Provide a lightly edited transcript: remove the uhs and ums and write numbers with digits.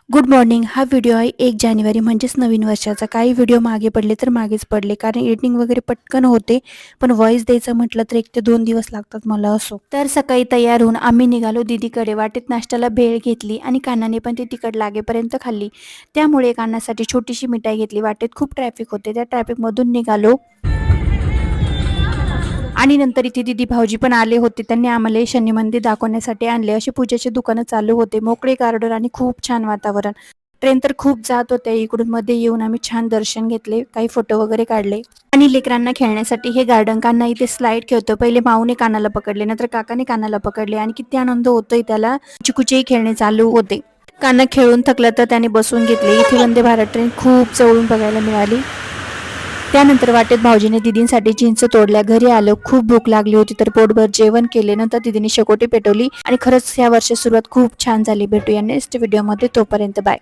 Good morning. हा video आहे 1 जानेवारी म्हणजेच नवीन वर्षाचा. काही व्हिडिओ मागे पडले तर मागेच पडले कारण एडिटिंग वगैरे पटकन होते, पण व्हॉइस द्यायचं म्हटलं तर 1 ते 2 दिवस लागतात मला असो. तर सकाळी तयार होऊन आम्ही निघालो दीदीकडे. वाटेत नाश्त्याला भेळ घेतली आणि कानाने पण ती तिखट लागेपर्यंत खाल्ली. त्यामुळे कानासाठी छोटीशी मिठाई घेतली. वाटेत खूप ट्रॅफिक होते. त्या ट्रॅफिकमधून निघालो आणि नंतर इथे दीदी भाऊजी पण आले होते. त्यांनी आम्हाला शनी मंदिर दाखवण्यासाठी आणले. अशी पूजेचे दुकानं चालू होते. मोकळे गार्डन आणि खूप छान वातावरण. ट्रेन तर खूप जात होत्या. इकडून मध्ये येऊन आम्ही छान दर्शन घेतले, काही फोटो वगैरे काढले आणि लेकरांना खेळण्यासाठी हे गार्डन. कान्हा इथे स्लाइड खेळतो. पहिले माऊने कानाला पकडले, नंतर काकाने कानाला पकडले आणि किती आनंद होतोय त्याला. चिकुचेही खेळणे चालू होते. कान्हा खेळून थकला तर त्याने बसून घेतले. इथे वंदे भारत ट्रेन खूप जवळून बघायला मिळाली. त्यानंतर वाटेत भाऊजीने दीदींसाठी चिंच तोडल्या. घरी आलो. खूप भूक लागली होती तर पोटभर जेवण केले. नंतर दीदीने शेकोटी पेटवली आणि खरंच या वर्षाची सुरुवात खूप छान झाली. भेटूया नेक्स्ट व्हिडिओमध्ये. तोपर्यंत बाय.